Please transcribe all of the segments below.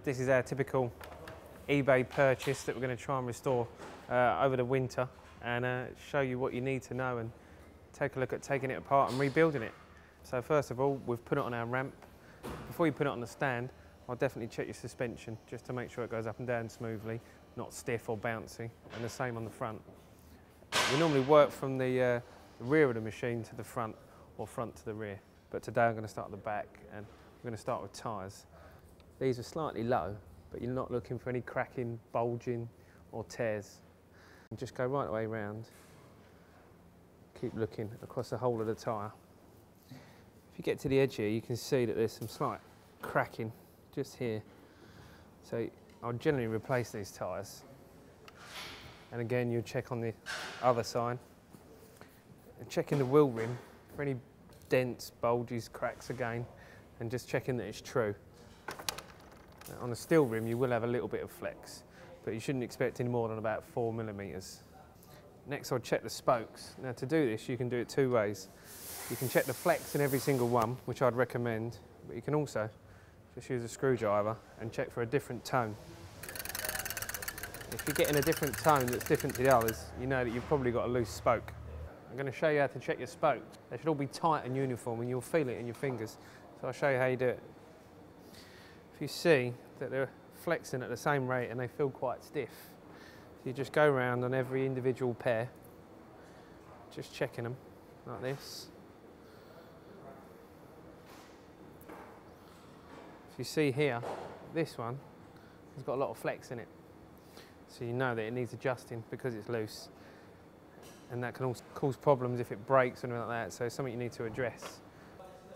This is our typical eBay purchase that we're going to try and restore over the winter, and show you what you need to know and take a look at taking it apart and rebuilding it. So first of all, we've put it on our ramp. Before you put it on the stand, I'll definitely check your suspension just to make sure it goes up and down smoothly, not stiff or bouncy, and the same on the front. We normally work from the rear of the machine to the front or front to the rear, but today I'm going to start at the back and we're going to start with tyres. These are slightly low, but you're not looking for any cracking, bulging or tears. And just go right the way round, keep looking across the whole of the tyre. If you get to the edge here, you can see that there's some slight cracking just here. So I'll generally replace these tyres. And again, you'll check on the other side. And checking the wheel rim for any dents, bulges, cracks again, and just checking that it's true. On a steel rim, you will have a little bit of flex, but you shouldn't expect any more than about 4mm. Next, I'll check the spokes. Now, to do this, you can do it two ways. You can check the flex in every single one, which I'd recommend, but you can also just use a screwdriver and check for a different tone. If you're getting a different tone that's different to the others, you know that you've probably got a loose spoke. I'm going to show you how to check your spokes. They should all be tight and uniform, and you'll feel it in your fingers. So I'll show you how you do it. If you see that they're flexing at the same rate and they feel quite stiff, so you just go around on every individual pair, just checking them like this. If you see here, this one has got a lot of flex in it. So you know that it needs adjusting because it's loose. And that can also cause problems if it breaks or anything like that, so it's something you need to address.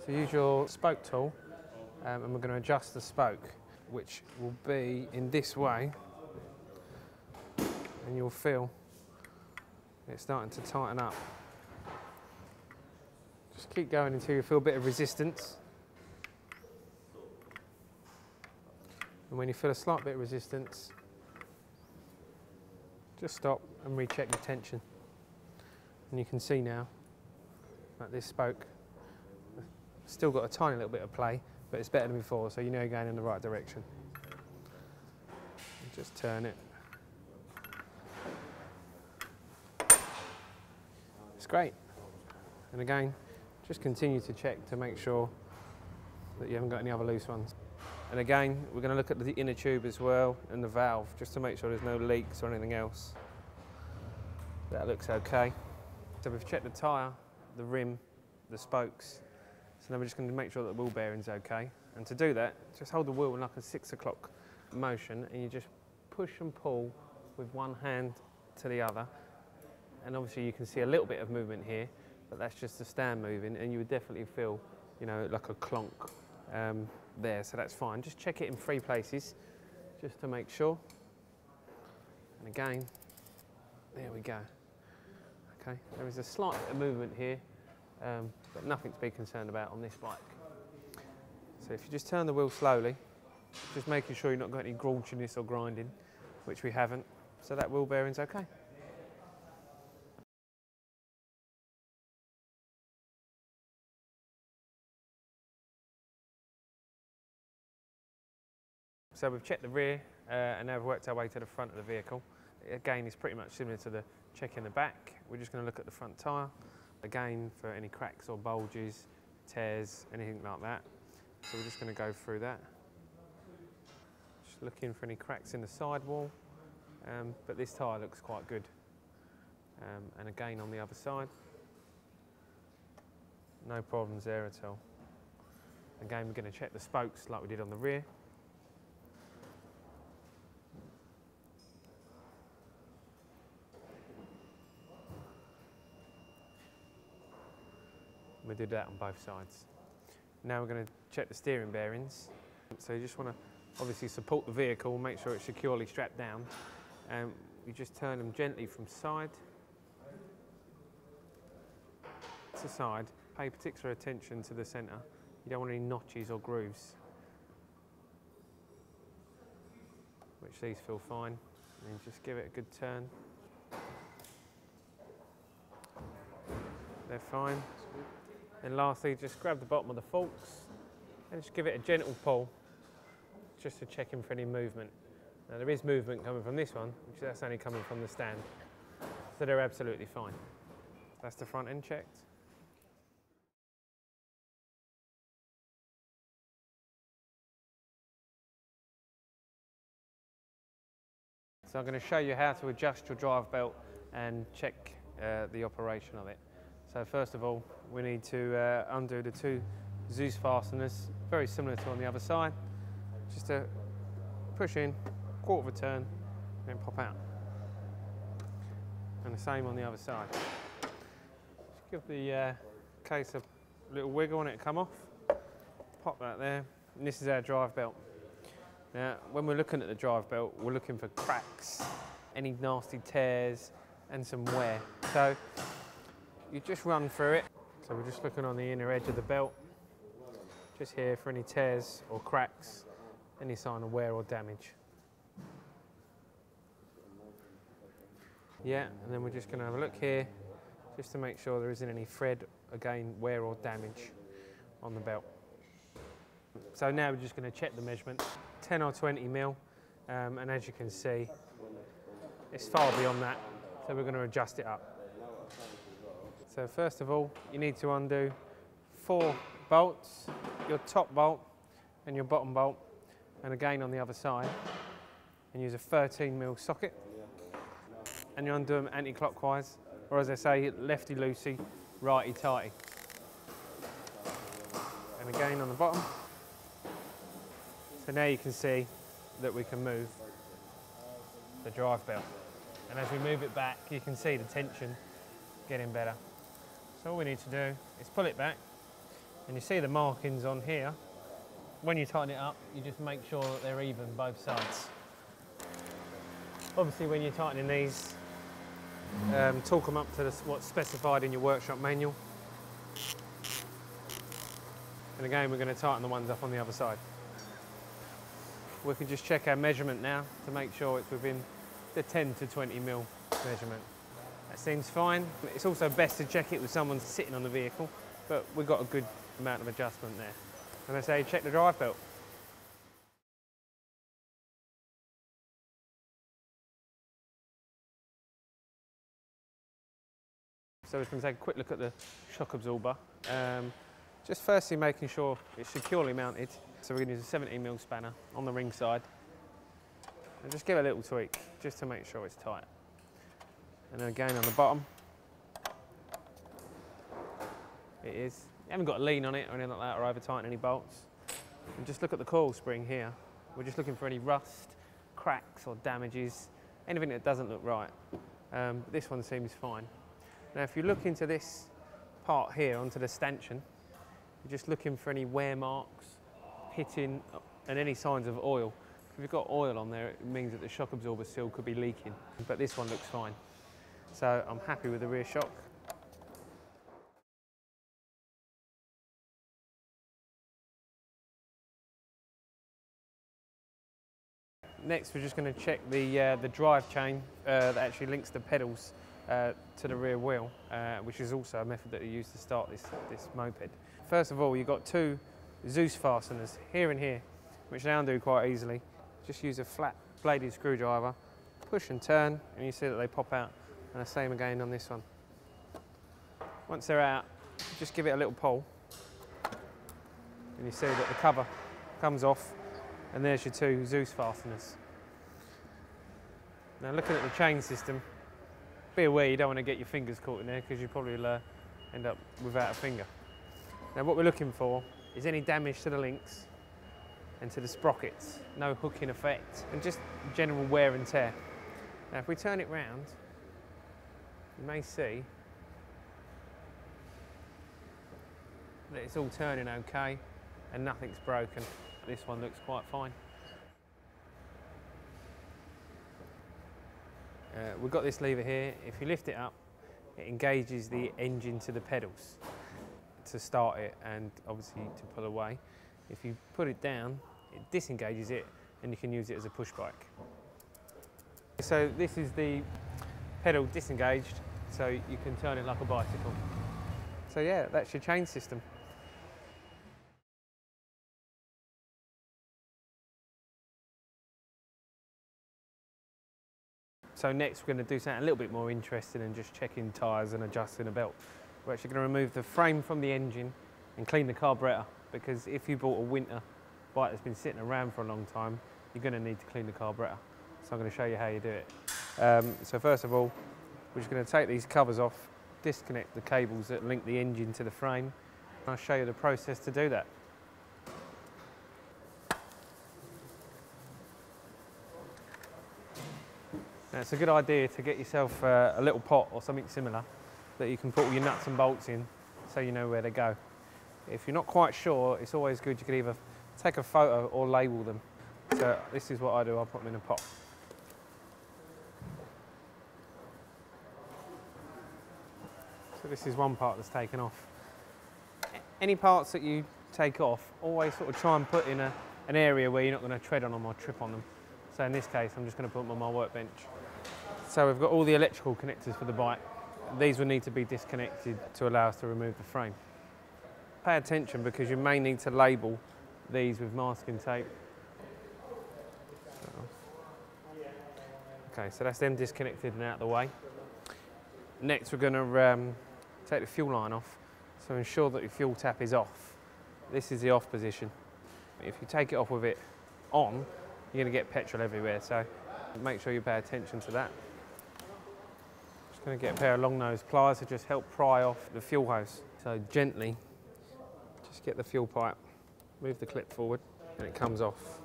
So use your spoke tool, and we're going to adjust the spoke, which will be in this way. And you'll feel it's starting to tighten up. Just keep going until you feel a bit of resistance. And when you feel a slight bit of resistance, just stop and recheck the tension. And you can see now that this spoke still got a tiny little bit of play, but it's better than before, so you know you're going in the right direction. And just turn it. It's great. And again, just continue to check to make sure that you haven't got any other loose ones. And again, we're going to look at the inner tube as well and the valve, just to make sure there's no leaks or anything else. That looks okay. So we've checked the tyre, the rim, the spokes. So now we're just going to make sure that the wheel bearing's okay. And to do that, just hold the wheel in like a 6 o'clock motion, and you just push and pull with one hand to the other. And obviously you can see a little bit of movement here, but that's just the stand moving, and you would definitely feel, you know, like a clonk there, so that's fine. Just check it in 3 places, just to make sure. And again, there we go. Okay, there is a slight bit of movement here, but nothing to be concerned about on this bike. So if you just turn the wheel slowly, just making sure you've not got any graunchiness or grinding, which we haven't, so that wheel bearing's okay. So we've checked the rear and now we've worked our way to the front of the vehicle. Again, it's pretty much similar to the check in the back. We're just going to look at the front tyre, again for any cracks or bulges, tears, anything like that. So we're just going to go through that. Just looking for any cracks in the sidewall, but this tyre looks quite good. And again on the other side, no problems there at all. Again, we're going to check the spokes like we did on the rear. We did that on both sides. Now we're going to check the steering bearings. So you just want to obviously support the vehicle, make sure it's securely strapped down. And you just turn them gently from side to side. Pay particular attention to the centre. You don't want any notches or grooves, which these feel fine. And just give it a good turn. They're fine. And lastly, just grab the bottom of the forks and just give it a gentle pull just to check in for any movement. Now there is movement coming from this one, which that's only coming from the stand. So they're absolutely fine. That's the front end checked. So I'm going to show you how to adjust your drive belt and check the operation of it. So first of all, we need to undo the two Zeus fasteners, very similar to on the other side. Just to push in, quarter of a turn, then pop out. And the same on the other side. Just give the case a little wiggle and it'll come off. Pop that there, and this is our drive belt. Now, when we're looking at the drive belt, we're looking for cracks, any nasty tears, and some wear. So you just run through it. So we're just looking on the inner edge of the belt, just here for any tears or cracks, any sign of wear or damage. Yeah, and then we're just going to have a look here, just to make sure there isn't any thread, again, wear or damage on the belt. So now we're just going to check the measurement, 10 or 20 mil, and as you can see, it's far beyond that, so we're going to adjust it up. So first of all, you need to undo 4 bolts, your top bolt and your bottom bolt, and again on the other side, and use a 13 mil socket, and you undo them anti-clockwise, or as I say, lefty-loosey, righty-tighty. And again on the bottom. So now you can see that we can move the drive belt. And as we move it back, you can see the tension getting better. So all we need to do is pull it back, and you see the markings on here. When you tighten it up, you just make sure that they're even both sides. Obviously when you're tightening these, torque them up to what's specified in your workshop manual. And again, we're going to tighten the ones up on the other side. We can just check our measurement now to make sure it's within the 10 to 20 mil measurement. That seems fine. It's also best to check it with someone sitting on the vehicle, but we've got a good amount of adjustment there. And I say check the drive belt. So we're going to take a quick look at the shock absorber. Just firstly making sure it's securely mounted. So we're going to use a 17 mil spanner on the ring side. And just give it a little tweak, just to make sure it's tight. And then again on the bottom. It is. You haven't got a lean on it or anything like that, or over tighten any bolts. And just look at the coil spring here. We're just looking for any rust, cracks or damages, anything that doesn't look right. This one seems fine. Now if you look into this part here, onto the stanchion, you're just looking for any wear marks, hitting, and any signs of oil. If you've got oil on there, it means that the shock absorber seal could be leaking, but this one looks fine. So I'm happy with the rear shock. Next, we're just going to check the drive chain that actually links the pedals to the rear wheel, which is also a method that you use to start this moped. First of all, you've got 2 Zeus fasteners here and here, which they undo quite easily. Just use a flat bladed screwdriver, push and turn, and you see that they pop out. And the same again on this one. Once they're out, just give it a little pull, and you see that the cover comes off, and there's your 2 Zeus fasteners. Now looking at the chain system, be aware you don't want to get your fingers caught in there, because you probably will end up without a finger. Now what we're looking for is any damage to the links and to the sprockets, no hooking effect, and just general wear and tear. Now if we turn it round, you may see that it's all turning okay and nothing's broken. This one looks quite fine. We've got this lever here. If you lift it up, it engages the engine to the pedals to start it and obviously to pull away. If you put it down, it disengages it and you can use it as a push bike. So this is the pedal disengaged, so you can turn it like a bicycle. So yeah, that's your chain system. So next we're going to do something a little bit more interesting than just checking tyres and adjusting a belt. We're actually going to remove the frame from the engine and clean the carburettor, because if you bought a winter bike that's been sitting around for a long time, you're going to need to clean the carburettor. So I'm going to show you how you do it. So first of all, we're just going to take these covers off, disconnect the cables that link the engine to the frame, and I'll show you the process to do that. Now, it's a good idea to get yourself a little pot or something similar that you can put all your nuts and bolts in so you know where to go. If you're not quite sure, it's always good, you can either take a photo or label them. So this is what I do, I'll put them in a pot. So this is one part that's taken off. Any parts that you take off, always sort of try and put in an area where you're not going to tread on them or trip on them. So in this case, I'm just going to put them on my workbench. So we've got all the electrical connectors for the bike. These will need to be disconnected to allow us to remove the frame. Pay attention because you may need to label these with masking tape. Okay, so that's them disconnected and out of the way. Next we're going to take the fuel line off, so ensure that your fuel tap is off. This is the off position. If you take it off with it on, you're going to get petrol everywhere, so make sure you pay attention to that. Just going to get a pair of long nose pliers to just help pry off the fuel hose. So gently, just get the fuel pipe, move the clip forward, and it comes off.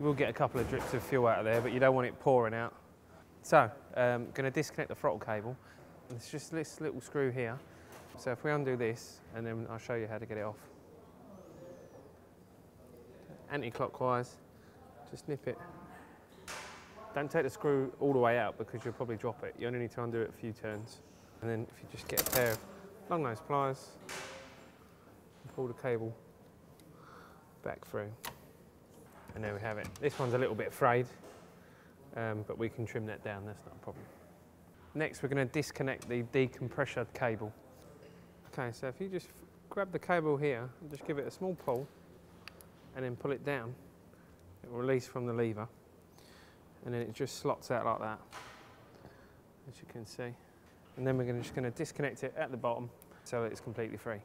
You will get a couple of drips of fuel out of there, but you don't want it pouring out. So, going to disconnect the throttle cable. It's just this little screw here. So if we undo this, and then I'll show you how to get it off. Anti-clockwise, just nip it. Don't take the screw all the way out because you'll probably drop it. You only need to undo it a few turns. And then if you just get a pair of long nose pliers, and pull the cable back through. And there we have it. This one's a little bit frayed, but we can trim that down, that's not a problem. Next, we're going to disconnect the decompressor cable. Okay, so if you just grab the cable here and just give it a small pull and then pull it down, it will release from the lever and then it just slots out like that, as you can see. And then we're just going to disconnect it at the bottom so that it's completely free.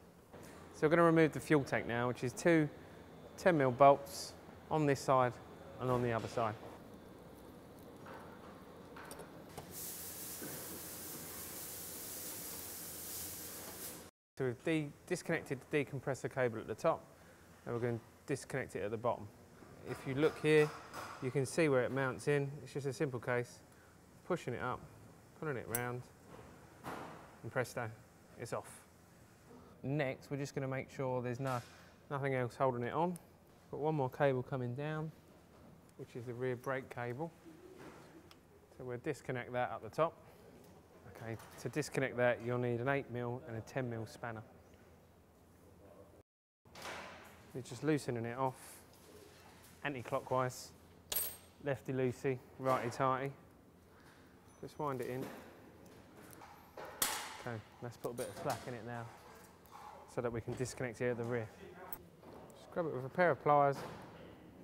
So we're going to remove the fuel tank now, which is two 10mm bolts on this side and on the other side. So we've disconnected the decompressor cable at the top, and we're going to disconnect it at the bottom. If you look here, you can see where it mounts in. It's just a simple case, pushing it up, pulling it round, and presto, it's off. Next, we're just going to make sure there's nothing else holding it on. Got one more cable coming down, which is the rear brake cable. So we'll disconnect that at the top. Okay, to disconnect that, you'll need an 8mm and a 10mm spanner. You're just loosening it off, anti-clockwise, lefty-loosey, righty-tighty. Just wind it in. Okay, let's put a bit of slack in it now, so that we can disconnect it at the rear. Just grab it with a pair of pliers,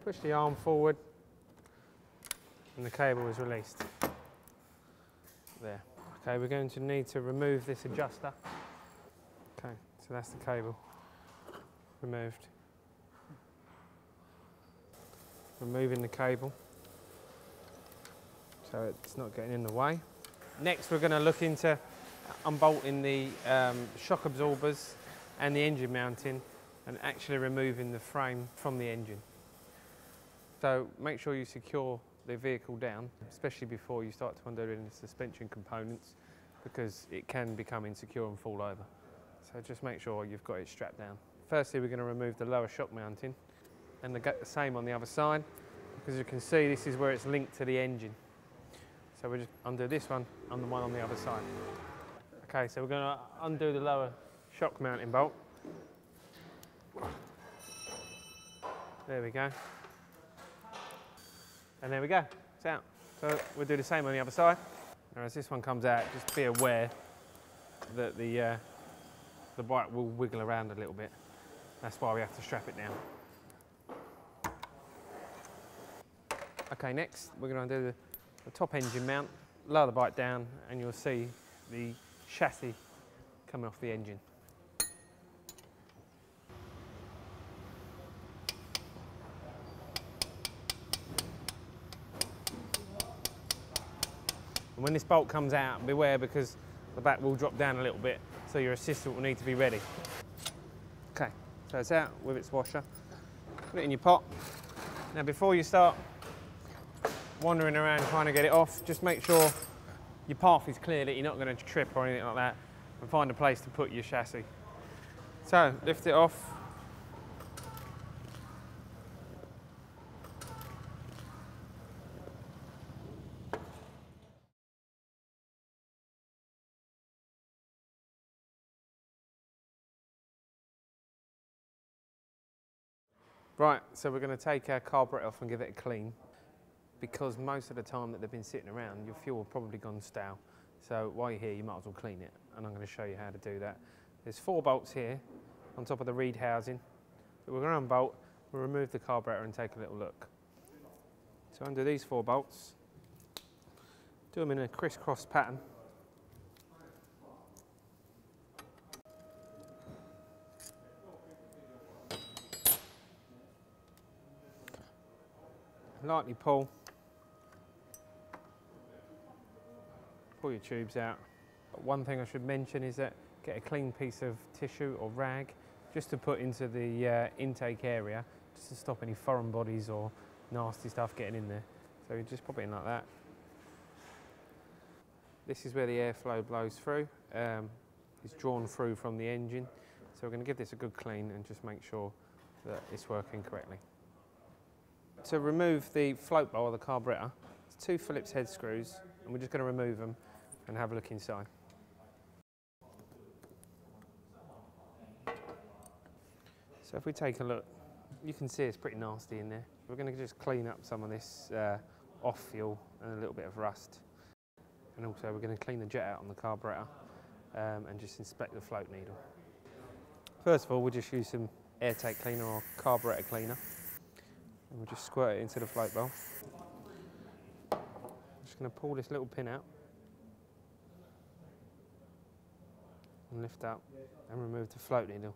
push the arm forward, and the cable is released. There. Okay, we're going to need to remove this adjuster. Okay, so that's the cable removed. Removing the cable so it's not getting in the way. Next, we're going to look into unbolting the shock absorbers and the engine mounting and actually removing the frame from the engine. So make sure you secure the vehicle down, especially before you start to undo any suspension components, because it can become insecure and fall over. So just make sure you've got it strapped down. Firstly, we're going to remove the lower shock mounting, and the same on the other side, because you can see this is where it's linked to the engine. So we'll just undo this one and the one on the other side. Okay, so we're going to undo the lower shock mounting bolt. There we go. And there we go, it's out. So we'll do the same on the other side. Now as this one comes out, just be aware that the bike will wiggle around a little bit. That's why we have to strap it down. Okay, next we're going to undo the top engine mount, lower the bike down, and you'll see the chassis coming off the engine. And when this bolt comes out, beware because the back will drop down a little bit, so your assistant will need to be ready. Okay, so it's out with its washer. Put it in your pot. Now before you start wandering around trying to get it off, just make sure your path is clear, that you're not going to trip or anything like that, and find a place to put your chassis. So lift it off. Right, so we're going to take our carburetor off and give it a clean, because most of the time that they've been sitting around, your fuel will probably gone stale. So while you're here, you might as well clean it, and I'm going to show you how to do that. There's 4 bolts here on top of the reed housing that we're going to unbolt. We'll remove the carburetor and take a little look. So undo these 4 bolts, do them in a crisscross pattern. Lightly pull your tubes out. But one thing I should mention is that get a clean piece of tissue or rag just to put into the intake area, just to stop any foreign bodies or nasty stuff getting in there. So you just pop it in like that. This is where the airflow blows through. It's drawn through from the engine. So we're going to give this a good clean and just make sure that it's working correctly. To remove the float bowl of the carburetor, it's 2 Phillips head screws, and we're just going to remove them and have a look inside. So if we take a look, you can see it's pretty nasty in there. We're going to just clean up some of this off fuel and a little bit of rust. And also we're going to clean the jet out on the carburetor and just inspect the float needle. First of all, we'll just use some air tank cleaner or carburetor cleaner. And we'll just squirt it into the float bowl. I'm just going to pull this little pin out and lift out and remove the float needle.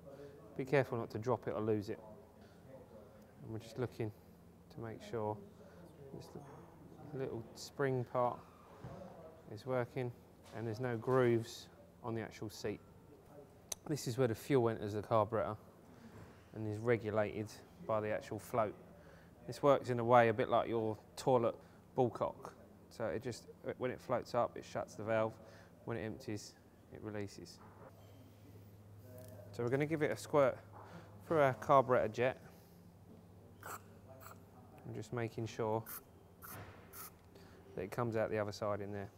Be careful not to drop it or lose it. And we're just looking to make sure this little spring part is working and there's no grooves on the actual seat. This is where the fuel enters the carburetor and is regulated by the actual float. This works in a way a bit like your toilet ballcock. So it just, when it floats up, it shuts the valve. When it empties, it releases. So we're going to give it a squirt through our carburetor jet. I'm just making sure that it comes out the other side in there.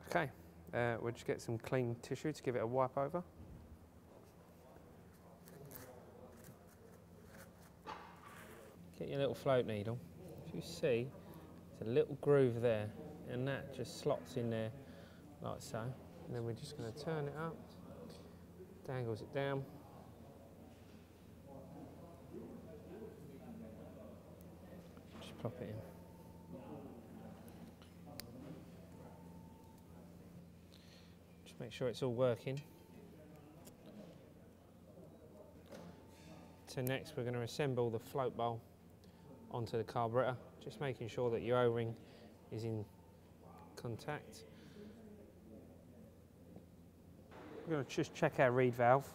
Okay, we'll just get some clean tissue to give it a wipe over. Get your little float needle. If you see, there's a little groove there, and that just slots in there like so. And then we're just going to turn it up, dangles it down. Just plop it in. Just make sure it's all working. So next we're going to assemble the float bowl onto the carburetor, just making sure that your O-ring is in contact. We're going to just check our reed valve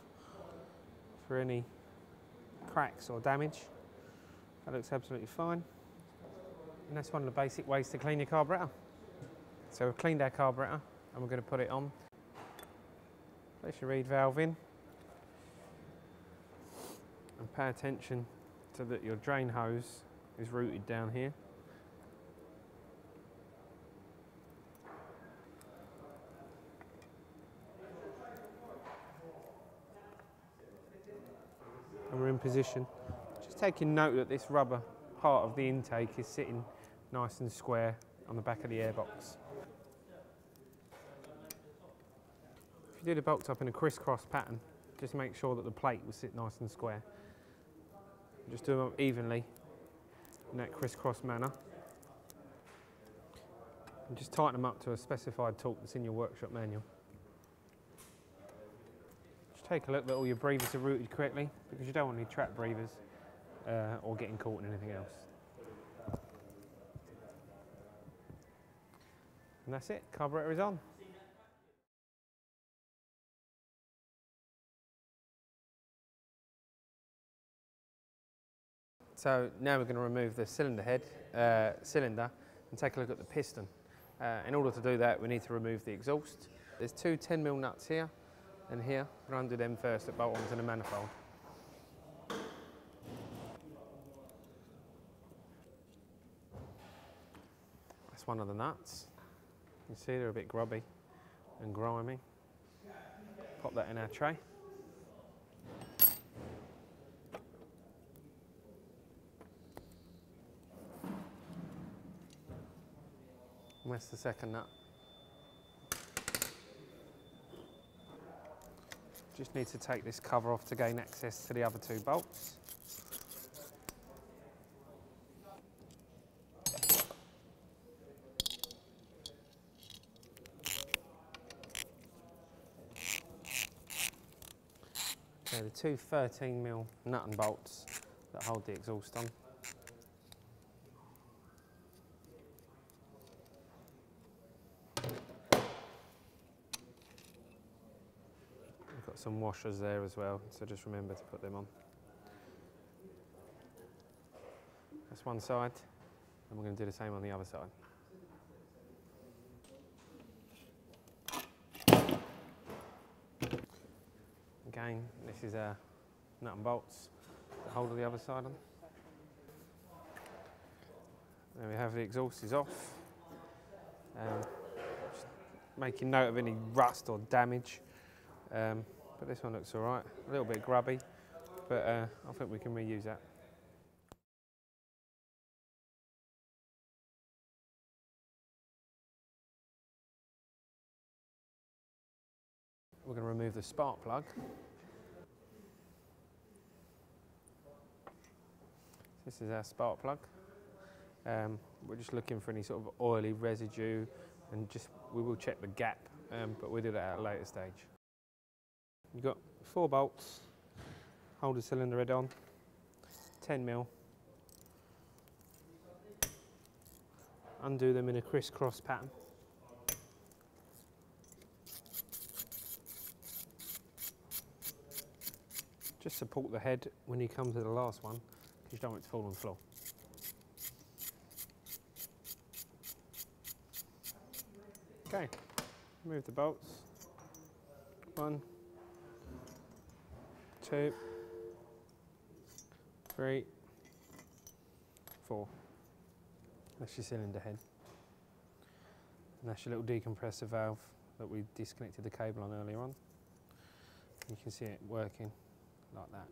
for any cracks or damage. That looks absolutely fine. And that's one of the basic ways to clean your carburetor. So we've cleaned our carburetor and we're going to put it on. Place your reed valve in and pay attention so that your drain hose is routed down here. And we're in position. Just taking note that this rubber part of the intake is sitting nice and square on the back of the airbox. If you do the bolts up in a crisscross pattern, just make sure that the plate will sit nice and square. Just do them evenly in that crisscross manner. And just tighten them up to a specified torque that's in your workshop manual. Just take a look that all your breathers are routed correctly, because you don't want any trap breathers or getting caught in anything else. And that's it, carburetor is on. So now we're going to remove the cylinder head, cylinder, and take a look at the piston. In order to do that, we need to remove the exhaust. There's two 10mm nuts here and here. We're going to undo them first that bolt onto the manifold. That's one of the nuts. You can see they're a bit grubby and grimy. Pop that in our tray. And that's the second nut. Just need to take this cover off to gain access to the other two bolts. Okay, the two 13mm nut and bolts that hold the exhaust on. We've got some washers there as well, so just remember to put them on. That's one side, and we're going to do the same on the other side. Again, this is our nut and bolts that hold the other side on. There we have the exhaust is off. Just making note of any rust or damage. But this one looks all right. A little bit grubby, but I think we can reuse that. We're going to remove the spark plug. This is our spark plug. We're just looking for any sort of oily residue, and we will check the gap, but we'll do that at a later stage. You've got 4 bolts, hold the cylinder head on, 10mm. Undo them in a crisscross pattern. Just support the head when you come to the last one, because you don't want it to fall on the floor. Okay, remove the bolts. 1, 2, 3, 4. That's your cylinder head. And that's your little decompressor valve that we disconnected the cable on earlier on. You can see it working like that.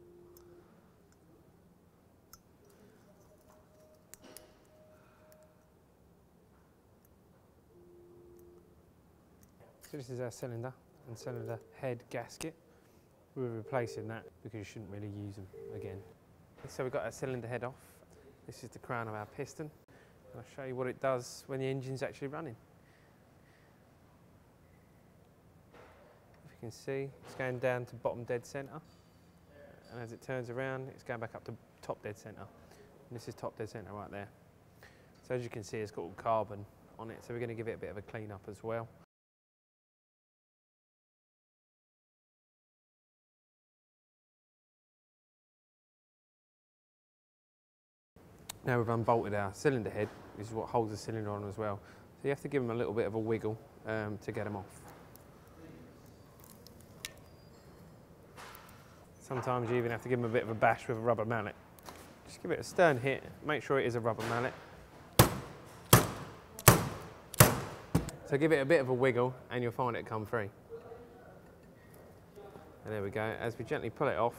So this is our cylinder and cylinder head gasket. We're replacing that because you shouldn't really use them again. So we've got our cylinder head off. This is the crown of our piston. And I'll show you what it does when the engine's actually running. If you can see, it's going down to bottom dead centre. And as it turns around, it's going back up to top dead centre. And this is top dead centre right there. So as you can see, it's got all carbon on it, so we're going to give it a bit of a clean up as well. Now we've unbolted our cylinder head. This is what holds the cylinder on as well. So you have to give them a little bit of a wiggle to get them off. Sometimes you even have to give them a bit of a bash with a rubber mallet. Just give it a stern hit, make sure it is a rubber mallet. So give it a bit of a wiggle and you'll find it come free. And there we go. As we gently pull it off,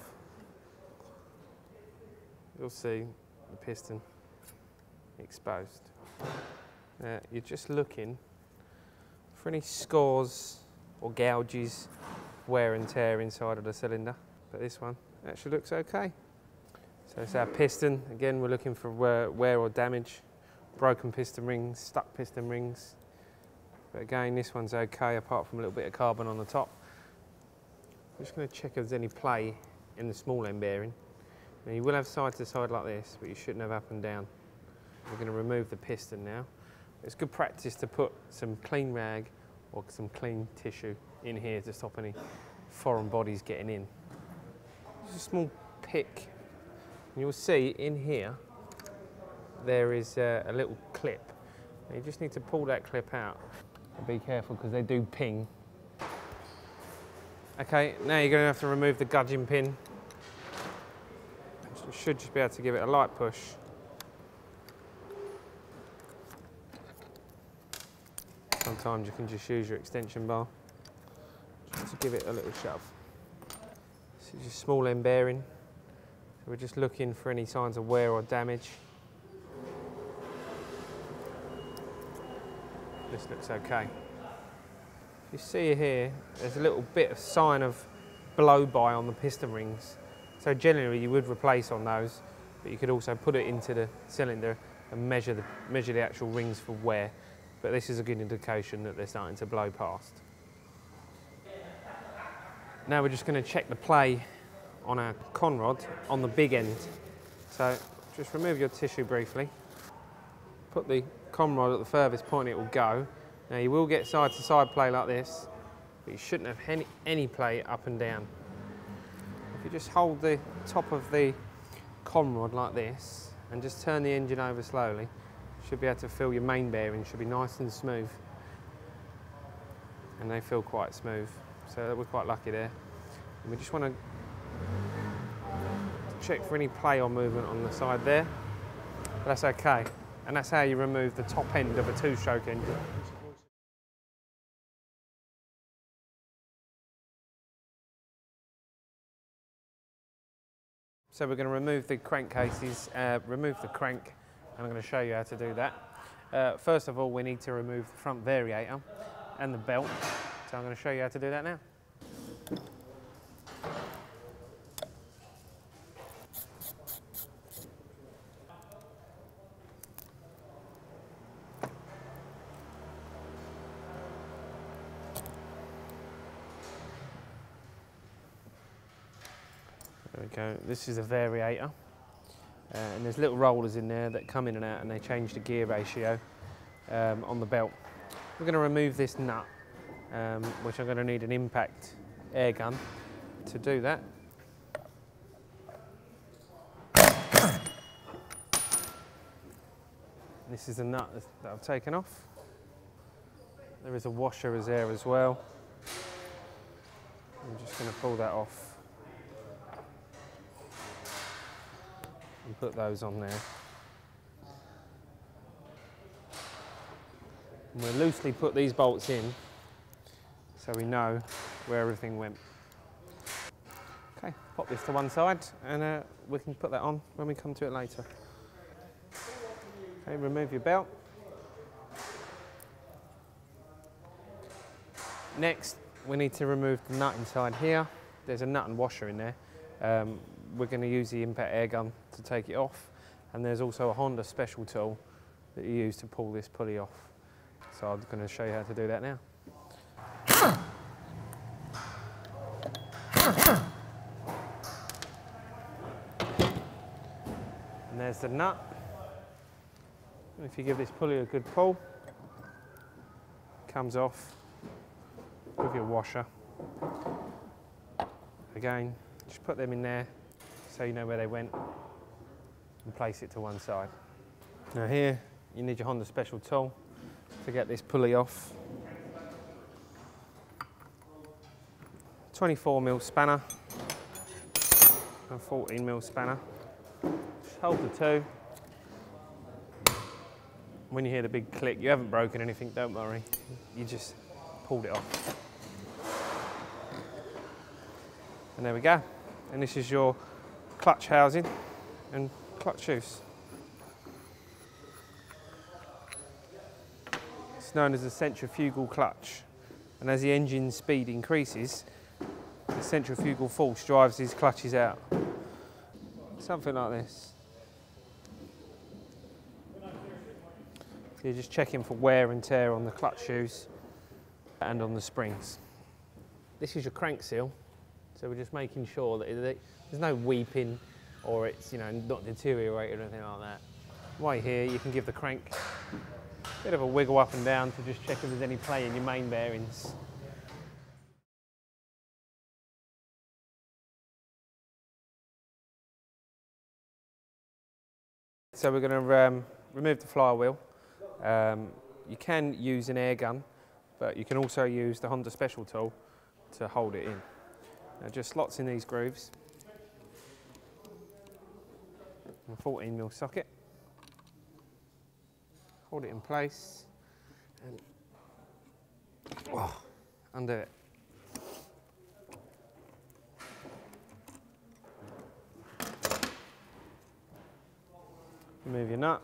you'll see the piston exposed. You're just looking for any scores or gouges, wear and tear inside of the cylinder. But this one actually looks okay. So So it's our piston. Again, we're looking for wear or damage, broken piston rings, stuck piston rings. But again, this one's okay, apart from a little bit of carbon on the top. I'm just going to check if there's any play in the small end bearing. Now you will have side to side like this, but you shouldn't have up and down. We're going to remove the piston now. It's good practice to put some clean rag or some clean tissue in here to stop any foreign bodies getting in. Just a small pick. And you'll see in here there is a little clip. Now you just need to pull that clip out. And be careful because they do ping. Okay, now you're going to have to remove the gudgeon pin. You should just be able to give it a light push. Sometimes you can just use your extension bar just to give it a little shove. This is your small end bearing. So we're just looking for any signs of wear or damage. This looks okay. You see here, there's a little bit of sign of blow-by on the piston rings. So generally you would replace on those, but you could also put it into the cylinder and measure the actual rings for wear. But this is a good indication that they're starting to blow past. Now we're just going to check the play on our con rod on the big end. So just remove your tissue briefly. Put the con rod at the furthest point it will go. Now you will get side to side play like this, but you shouldn't have any play up and down. If you just hold the top of the con rod like this and just turn the engine over slowly, you should be able to feel your main bearing should be nice and smooth. And they feel quite smooth, so we're quite lucky there. And we just want to check for any play or movement on the side there, but that's okay. And that's how you remove the top end of a two-stroke engine. So we're going to remove the crankcases, remove the crank, and I'm going to show you how to do that. First of all, we need to remove the front variator and the belt. So I'm going to show you how to do that now. There we go, this is a variator, and there's little rollers in there that come in and out and they change the gear ratio on the belt. We're going to remove this nut, which I'm going to need an impact air gun to do that. This is the nut that I've taken off. There is a washer there as well. I'm just going to pull that off and put those on there. And we'll loosely put these bolts in so we know where everything went. Okay, pop this to one side and we can put that on when we come to it later. Okay, remove your belt. Next, we need to remove the nut inside here. There's a nut and washer in there. We're going to use the impact air gun to take it off, and there's also a Honda special tool that you use to pull this pulley off. So I'm going to show you how to do that now. And there's the nut. And if you give this pulley a good pull, it comes off with your washer. Again, just put them in there so you know where they went and place it to one side. Now here, you need your Honda special tool to get this pulley off. 24mm spanner and 14mm spanner. Just hold the two. When you hear the big click, you haven't broken anything, don't worry. You just pulled it off. And there we go. And this is your clutch housing and clutch shoes. It's known as a centrifugal clutch. And as the engine speed increases, the centrifugal force drives these clutches out. something like this. So you're just checking for wear and tear on the clutch shoes and on the springs. This is your crank seal, so we're just making sure that there's no weeping or it's, you know, not deteriorated or anything like that. While here, you can give the crank a bit of a wiggle up and down to just check if there's any play in your main bearings. So we're going to remove the flywheel. You can use an air gun, but you can also use the Honda special tool to hold it in. Now just slots in these grooves. A 14mm socket. Hold it in place and undo it. Remove your nut.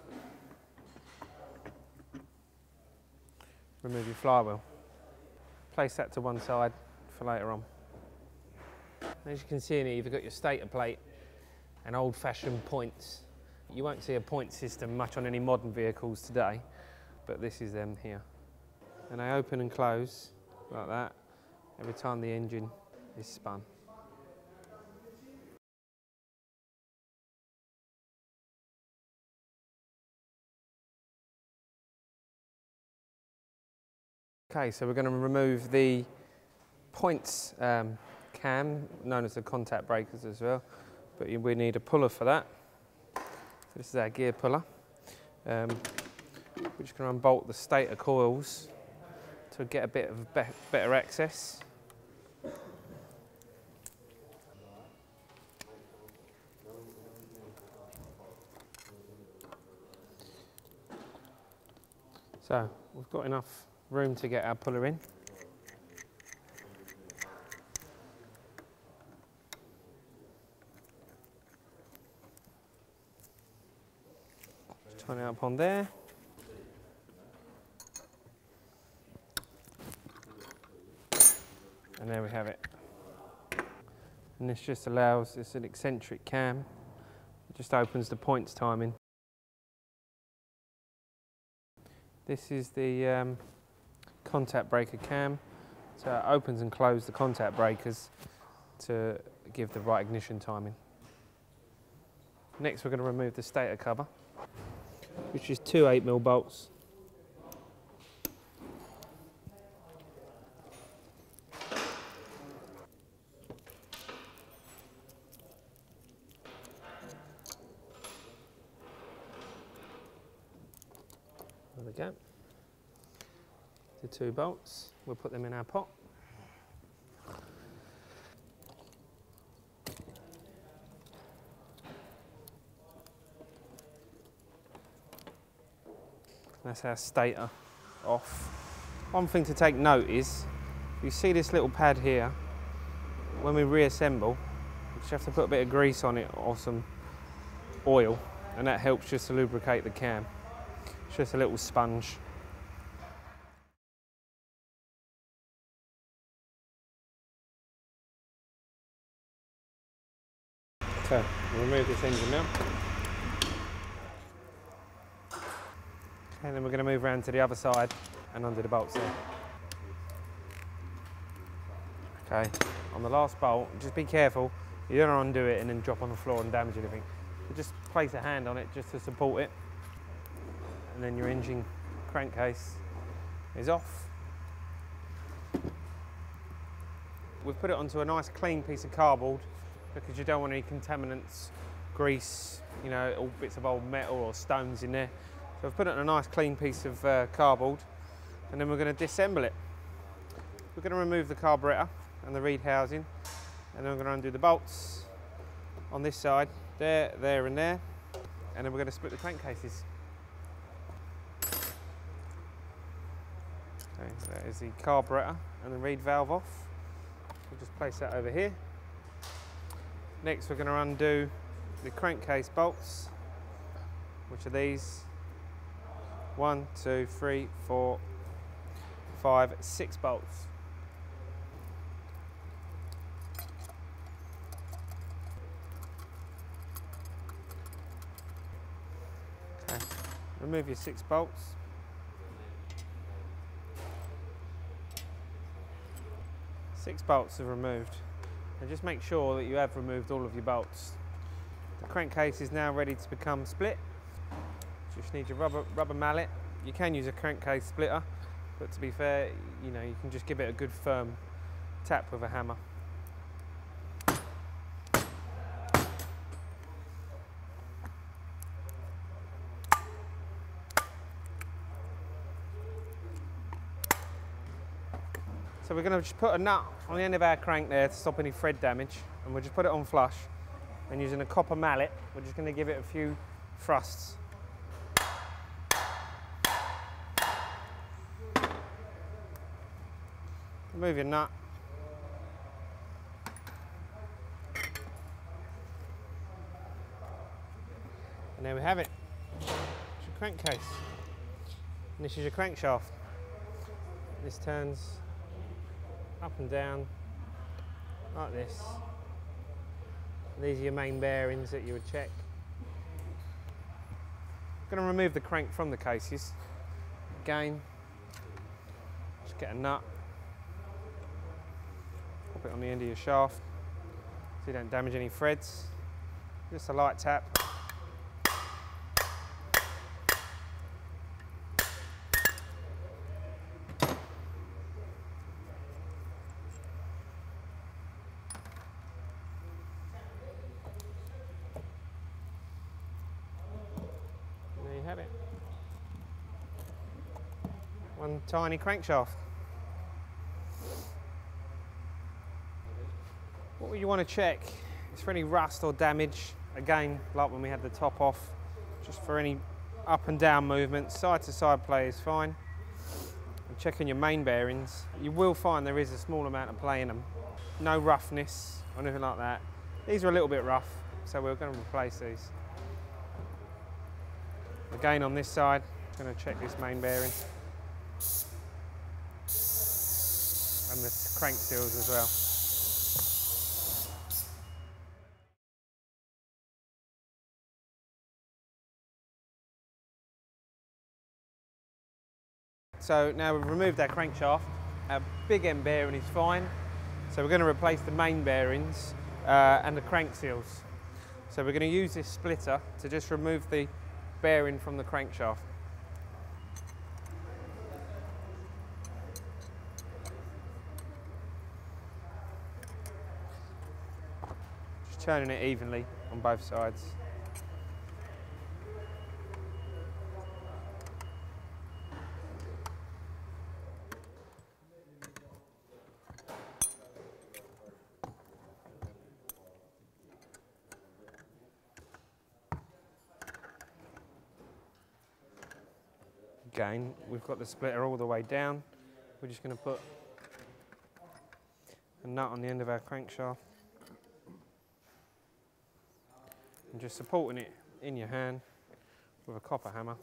Remove your flywheel. Place that to one side for later on. As you can see in here, you've got your stator plate and old-fashioned points. You won't see a point system much on any modern vehicles today, but this is them here. And they open and close like that every time the engine is spun. Okay, so we're going to remove the points cam, known as the contact breakers as well, but we need a puller for that. So this is our gear puller. We're just going to unbolt the stator coils to get a bit of better access. So we've got enough room to get our puller in. Just turn it up on there. And there we have it. And this just allows, it's an eccentric cam. It just opens the points timing. This is the contact breaker cam. So it opens and closes the contact breakers to give the right ignition timing. Next we're going to remove the stator cover, which is two 8mm bolts. There we go. The two bolts, we'll put them in our pot. That's our stator off. One thing to take note is, you see this little pad here, when we reassemble, you just have to put a bit of grease on it or some oil, and that helps just to lubricate the cam. It's just a little sponge. So, we'll remove this engine now. And then we're going to move around to the other side and undo the bolts there. Okay, on the last bolt, just be careful. You don't want to undo it and then drop on the floor and damage anything. So just place a hand on it just to support it. And then your engine crankcase is off. We've put it onto a nice clean piece of cardboard because you don't want any contaminants, grease, you know, all bits of old metal or stones in there. So I've put it on a nice clean piece of cardboard, and then we're going to disassemble it. We're going to remove the carburettor and the reed housing, and then we're going to undo the bolts on this side, there, there and there, and then we're going to split the crankcases. Okay, that is the carburettor and the reed valve off. We'll just place that over here. Next we're going to undo the crankcase bolts, which are these. 1, 2, 3, 4, 5, 6 bolts. Remove your 6 bolts. Six bolts are removed. And just make sure that you have removed all of your bolts. The crankcase is now ready to become split. Just need your rubber mallet. You can use a crankcase splitter, but to be fair, you know, you can just give it a good firm tap with a hammer. So we're going to just put a nut on the end of our crank there to stop any thread damage, and we'll just put it on flush, and using a copper mallet we're just going to give it a few thrusts. Remove your nut. And there we have it. It's your crankcase. And this is your crankshaft. This turns up and down like this. These are your main bearings that you would check. I'm going to remove the crank from the cases. Again, just get a nut, pop it on the end of your shaft so you don't damage any threads. Just a light tap. Have it. One tiny crankshaft. What you want to check is for any rust or damage, again like when we had the top off, just for any up and down movements. Side to side play is fine. And checking your main bearings, you will find there is a small amount of play in them. No roughness or anything like that. These are a little bit rough, so we're going to replace these. Again on this side, I'm going to check this main bearing and the crank seals as well. So now we've removed our crankshaft. Our big end bearing is fine, so we're going to replace the main bearings and the crank seals. So we're going to use this splitter to just remove the bearing from the crankshaft. Just turning it evenly on both sides. Again, we've got the splitter all the way down. We're just going to put a nut on the end of our crankshaft and just supporting it in your hand with a copper hammer.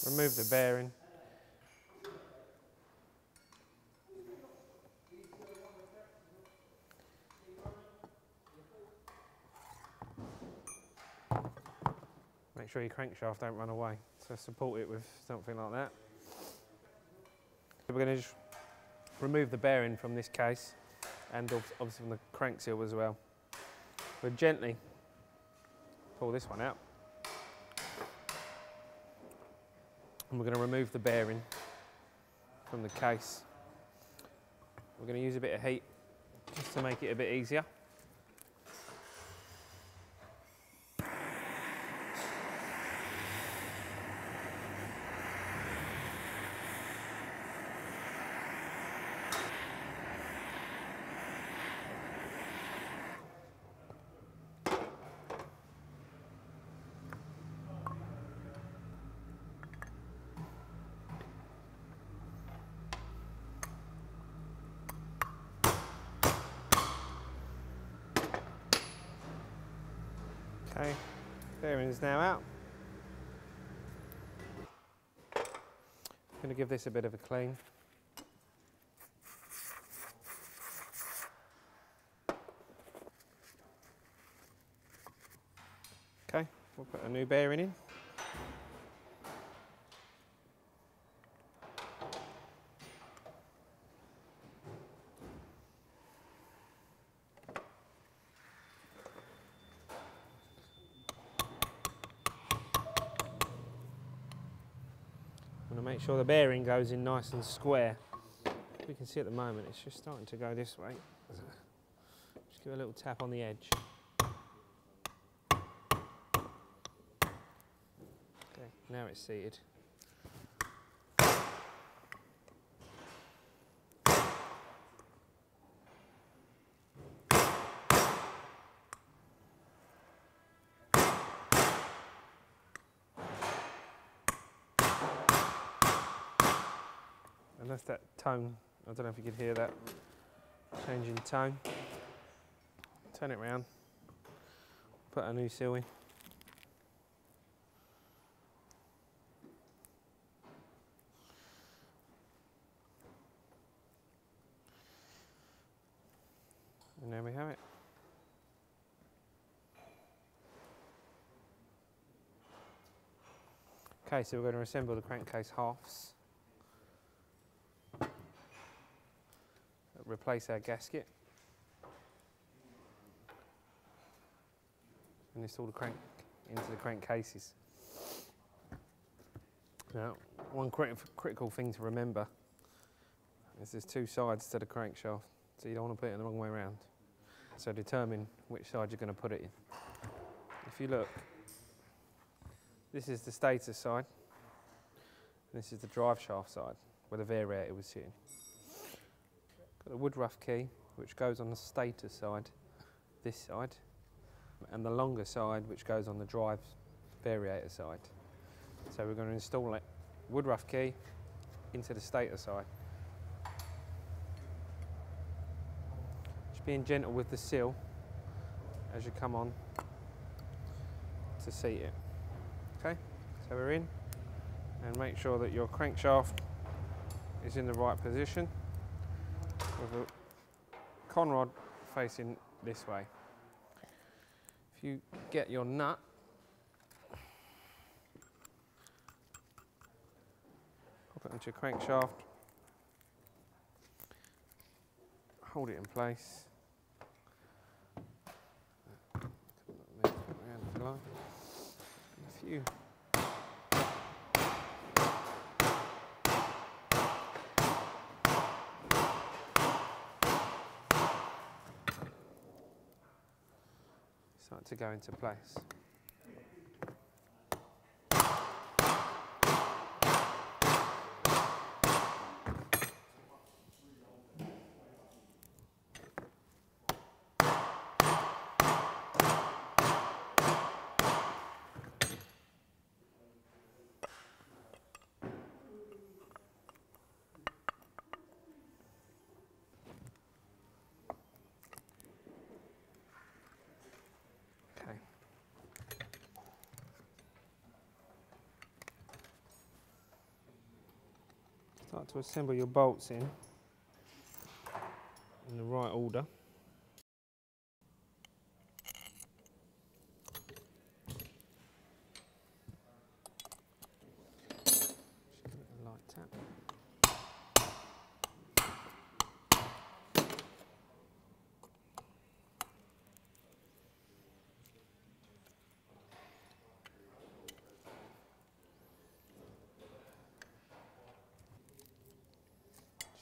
Remove the bearing. Make sure your crankshaft don't run away, so support it with something like that. So we're going to just remove the bearing from this case and obviously from the crank seal as well. We'll gently pull this one out and we're going to remove the bearing from the case. We're going to use a bit of heat just to make it a bit easier. Okay, bearing is now out. going to give this a bit of a clean. Okay, we'll put a new bearing in. I'm going to make sure the bearing goes in nice and square. We can see at the moment it's just starting to go this way. Just give a little tap on the edge. Okay, now it's seated. And that's that tone. I don't know if you could hear that change in tone. Turn it round, put a new seal in. And there we have it. Okay, so we're going to assemble the crankcase halves. Replace our gasket and install the crank into the crankcases. Now, one critical thing to remember is there's two sides to the crankshaft, so you don't want to put it in the wrong way around. So determine which side you're going to put it in. If you look, this is the stator side, and this is the drive shaft side where the variator was sitting. Got the wood rough key, which goes on the stator side, this side, and the longer side, which goes on the drive variator side. So we're going to install it, wood rough key, into the stator side. Just being gentle with the seal as you come on to seat it. Okay, so we're in, and make sure that your crankshaft is in the right position, with a conrod facing this way. If you get your nut, pop it onto your crankshaft, hold it in place. A few. Start to go into place. Start to assemble your bolts in the right order. Just give it a light tap.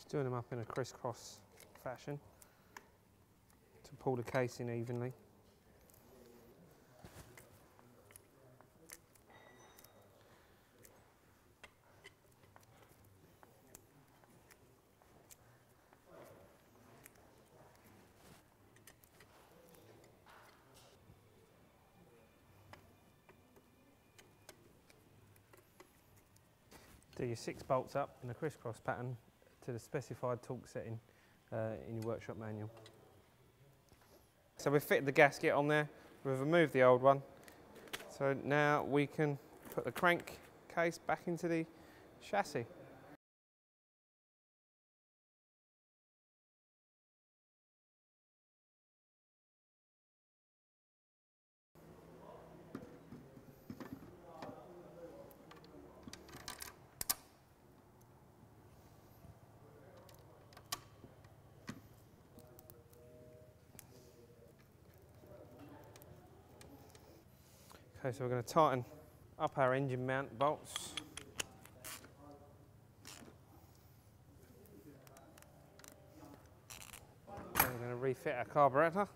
Doing them up in a crisscross fashion to pull the case in evenly. Do your 6 bolts up in a crisscross pattern to the specified torque setting in your workshop manual. So we've fitted the gasket on there, we've removed the old one. So now we can put the crankcase back into the chassis. Okay, so we're going to tighten up our engine mount bolts. And we're going to refit our carburettor.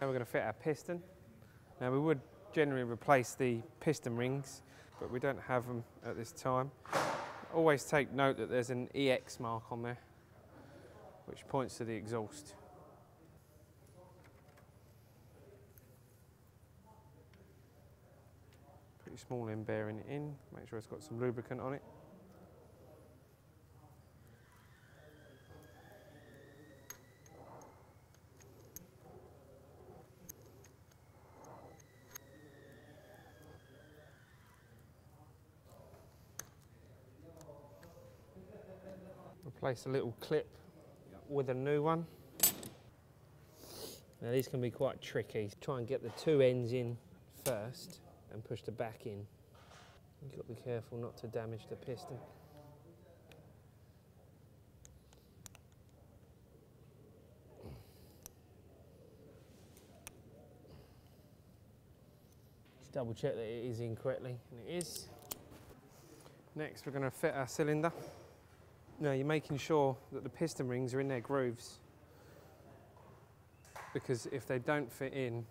Now we're going to fit our piston. Now we would generally replace the piston rings, but we don't have them at this time. Always take note that there's an EX mark on there, which points to the exhaust. Pretty small end bearing it in, make sure it's got some lubricant on it. Replace a little clip with a new one. Now these can be quite tricky. Try and get the two ends in first and push the back in. You've got to be careful not to damage the piston. Just double check that it is in correctly, and it is. Next we're going to fit our cylinder. Now you're making sure that the piston rings are in their grooves, because if they don't fit in,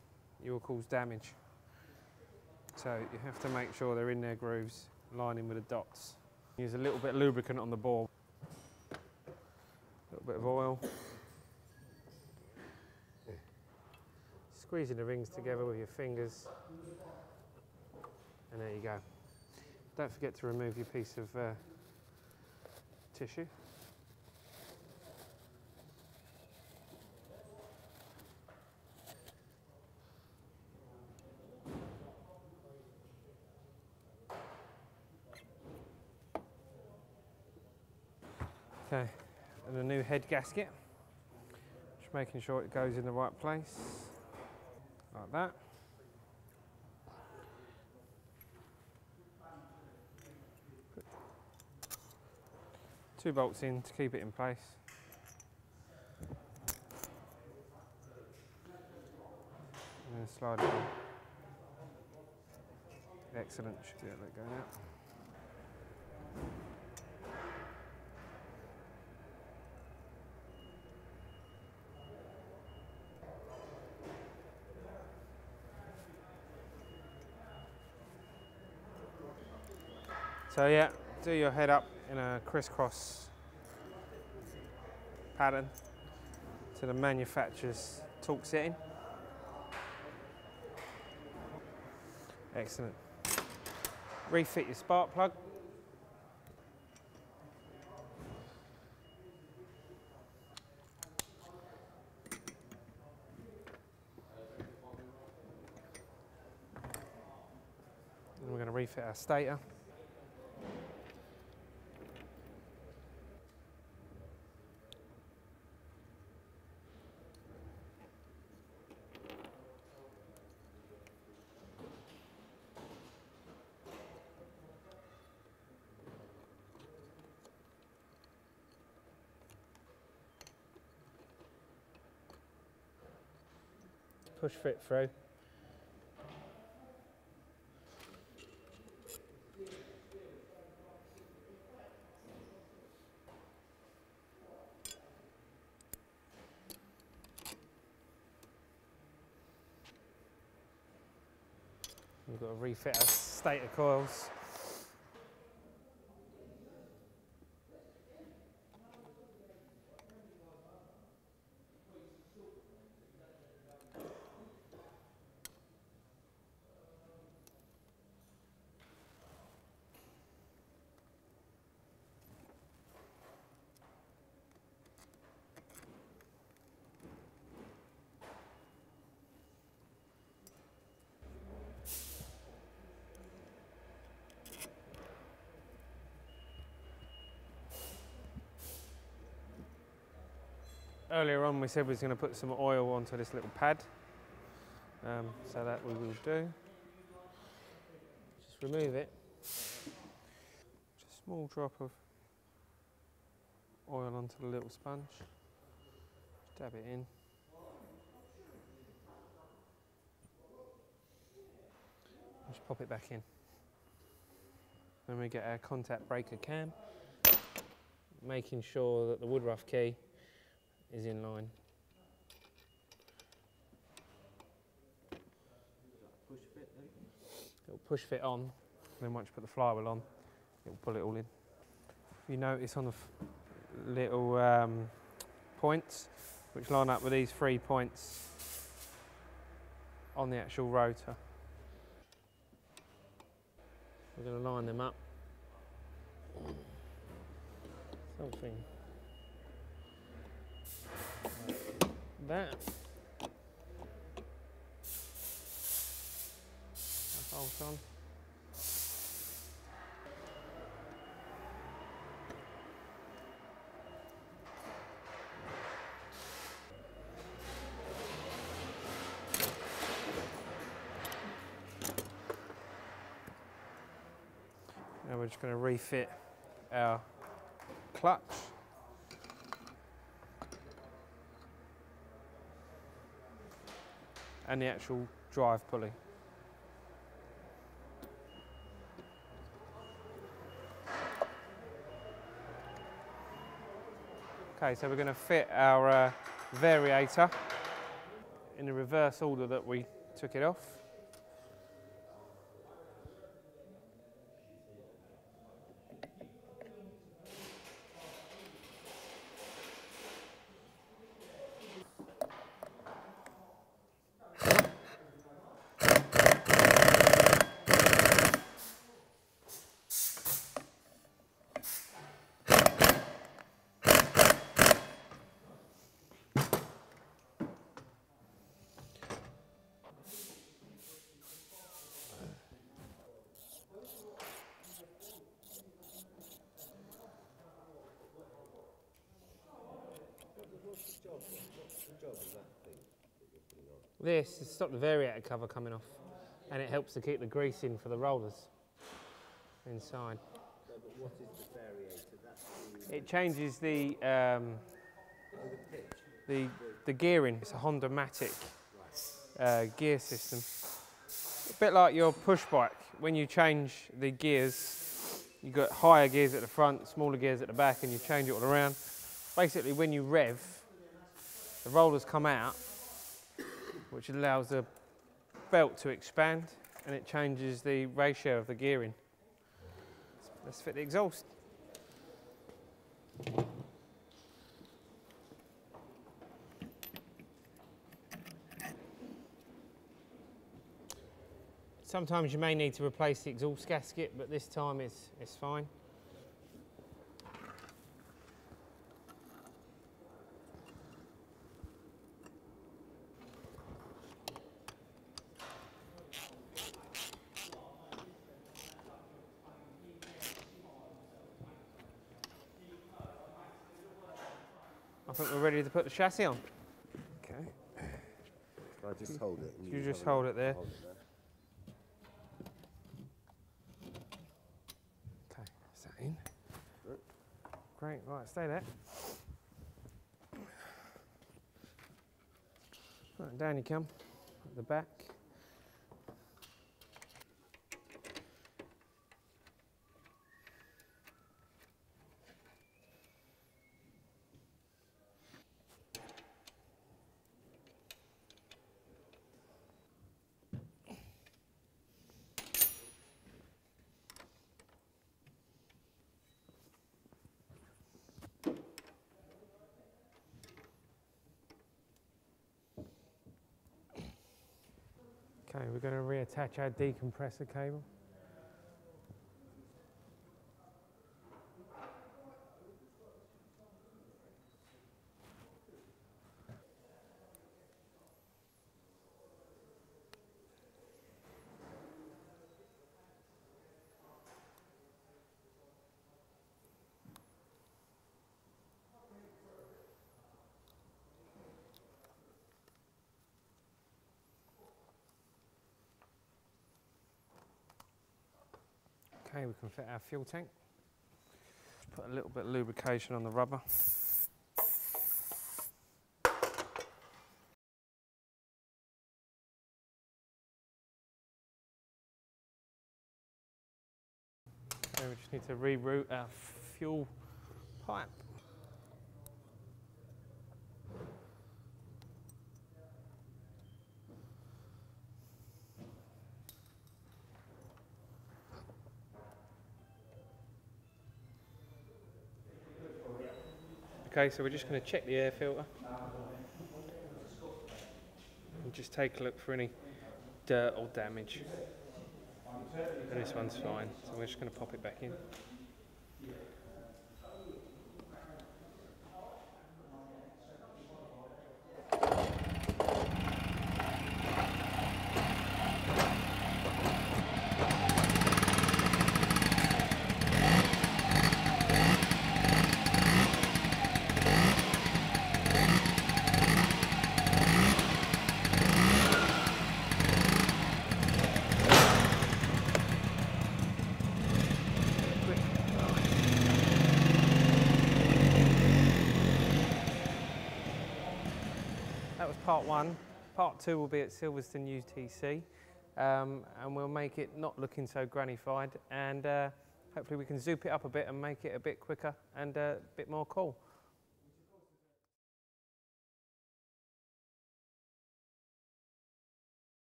you will cause damage. So you have to make sure they're in their grooves, lining with the dots. Use a little bit of lubricant on the bore, a little bit of oil. Squeezing the rings together with your fingers, and there you go. Don't forget to remove your piece of tissue. Okay, and a new head gasket. Just making sure it goes in the right place, like that. Put 2 bolts in to keep it in place. And then slide it in. Excellent, should let that go now. So yeah, do your head up in a crisscross pattern to the manufacturer's torque setting. Excellent. Refit your spark plug. And we're going to refit our stator. Push fit through. We've got to refit our stator coils. Earlier on we said we was going to put some oil onto this little pad, so that we will do. Just remove it. Just a small drop of oil onto the little sponge. Just dab it in. Just pop it back in. Then we get our contact breaker cam, making sure that the woodruff key is in line. Push fit then? It'll push fit on, and then once you put the flywheel on, it'll pull it all in. You notice on the little points, which line up with these 3 points on the actual rotor. We're going to line them up. Something like that. Bolt on. Now we're just going to refit our clutch. And the actual drive pulley. Okay, so we're going to fit our variator in the reverse order that we took it off. This is to stop the variator cover coming off, and it helps to keep the grease in for the rollers inside. No, but what is the variator? That's It changes the gearing. It's a Honda Matic gear system. A bit like your push bike. When you change the gears, you've got higher gears at the front, smaller gears at the back, and you change it all around. Basically, when you rev, the rollers come out, which allows the belt to expand, and it changes the ratio of the gearing. Let's fit the exhaust. Sometimes you may need to replace the exhaust gasket, but this time it's fine. I think we're ready to put the chassis on. Okay. I just hold it. You just hold it there. Okay, that's that in. Great, right, stay there. Right, down you come, at the back. Okay, we're going to reattach our decompressor cable. Okay, we can fit our fuel tank. Just put a little bit of lubrication on the rubber. Okay, we just need to reroute our fuel pipe. Okay, so we're just going to check the air filter and just take a look for any dirt or damage. And this one's fine, so we're just going to pop it back in. That was part one. Part two will be at Silverstone UTC, and we'll make it not looking so grannified, and hopefully we can zoop it up a bit and make it a bit quicker and a bit more cool.